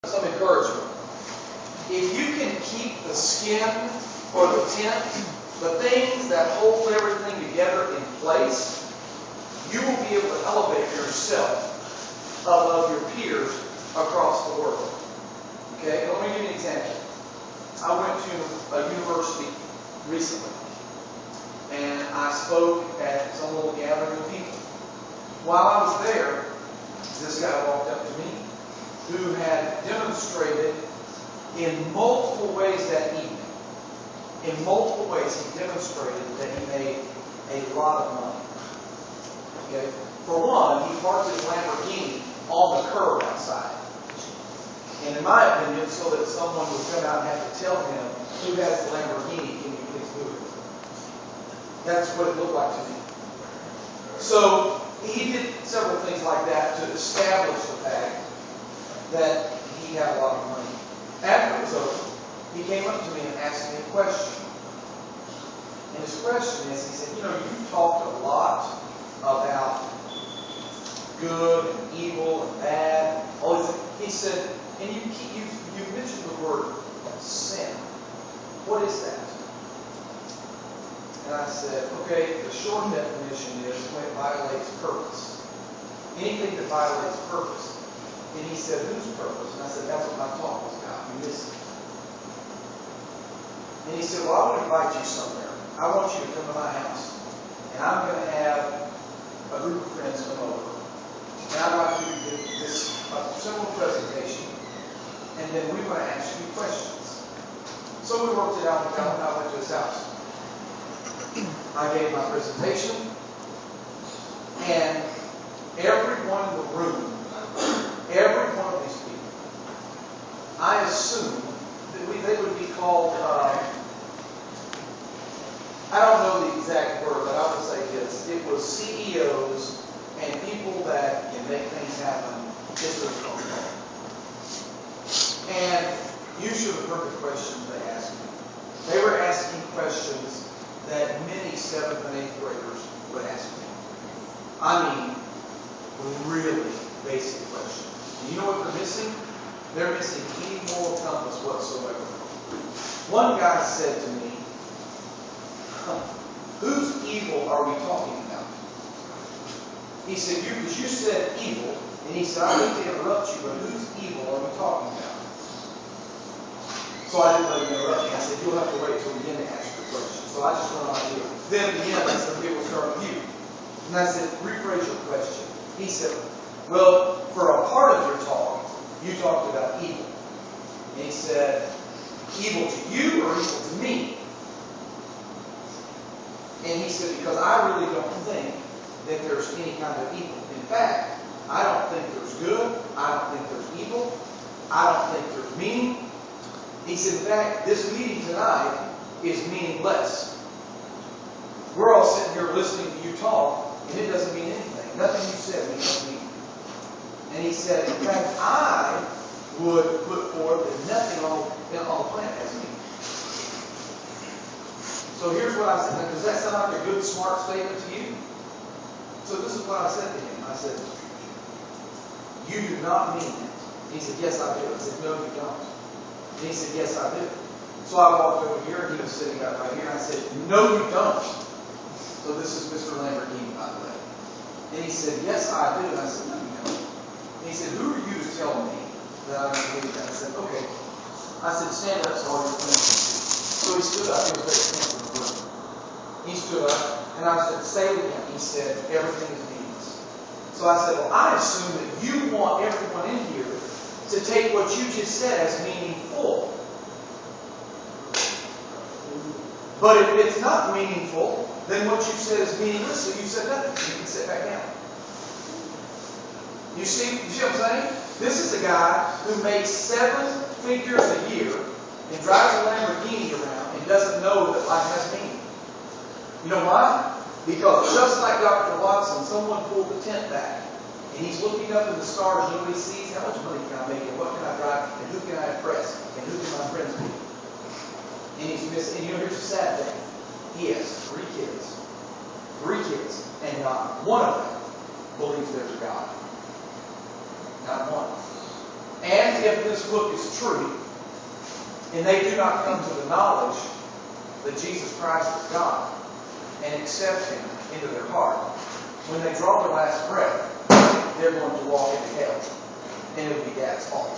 some encouragement. If you can keep the skin or the tent, the things that hold everything together in place, you will be able to elevate yourself above your peers across the world. Okay, let me give you an example. I went to a university recently, and I spoke at some little gathering of people. While I was there, this guy walked up to me who had demonstrated in multiple ways that evening. In multiple ways, he demonstrated that he made a lot of money. Okay? For one, he parked his Lamborghini on the curb outside. And in my opinion, so that someone would come out and have to tell him, who has the Lamborghini, can you please move it? That's what it looked like to me. So he did several things like that to establish the fact that he had a lot of money. After it was over, he came up to me and asked me a question. And his question is, he said, you talked a lot about good and evil and bad. All these things. He said, and you mentioned the word sin. What is that? And I said, okay, the short definition is when it violates purpose. Anything that violates purpose. And he said, whose purpose? And I said, that's what my talk was about. You missed it. And he said, well, I want to invite you somewhere. I want you to come to my house. And I'm going to have a group of friends come over. And I'd like you to give this simple presentation. And then we're going to ask you questions. So we worked it out and I went to his house. I gave my presentation. And everyone in the room, every one of these people, I assume that they would be called, I don't know the exact word, but I will say this. It was CEOs and people that can make things happen. This was called. And you should have heard the questions they asked me. They were asking questions that many 7th and 8th graders would ask me. I mean, really basic questions. And you know what they're missing? They're missing any moral compass whatsoever. One guy said to me, whose evil are we talking about? He said, because you said evil, and he said, I hate to interrupt you, but whose evil are we talking about? So I didn't let him interrupt me. I said, you'll have to wait till the end to ask your question. So I just went on to it. Then at the end, I said, okay, we'll start with you. And I said, rephrase your question. He said, well, for a part of your talk, you talked about evil. And he said, evil to you or evil to me? And he said, because I really don't think that there's any kind of evil. In fact, I don't think there's good. I don't think there's evil. I don't think there's meaning. He said, in fact, this meeting tonight is meaningless. We're all sitting here listening to you talk, and it doesn't mean anything. Nothing you said means anything. And he said, in fact, I would put forth that nothing on the planet has meaning. So here's what I said. Now, does that sound like a good, smart statement to you? So this is what I said to him. I said, you do not mean it. He said, yes, I do. I said, no, you don't. And he said, yes, I do. So I walked over here, and he was sitting up right here, and I said, no, you don't. So this is Mr. Lamborghini, by the way. And he said, yes, I do. And I said, no, you don't. And he said, who are you to tell me that I don't believe that? I said, okay. I said, stand up so all your friends can see. So he stood up. He was very handsome in the room. He stood up, and I said, say it again. He said, everything is meaningless. So I said, well, I assume that you want everyone in here to take what you just said as meaningful. But if it's not meaningful, then what you said is meaningless, so you said nothing. You can sit back down. You see what I'm saying? This is a guy who makes 7 figures a year and drives a Lamborghini around and doesn't know that life has meaning. You know why? Because just like Dr. Watson, someone pulled the tent back. And he's looking up in the stars, nobody sees how much money can I make, and what can I drive, and who can I impress, and who can my friends be. And he's missing. And here's the sad thing. He has 3 kids. 3 kids. And not one of them believes there's a God. Not one. And if this book is true, and they do not come to the knowledge that Jesus Christ is God and accept Him into their heart, when they draw their last breath, they're going to walk into hell. And it'll be Dad's fault.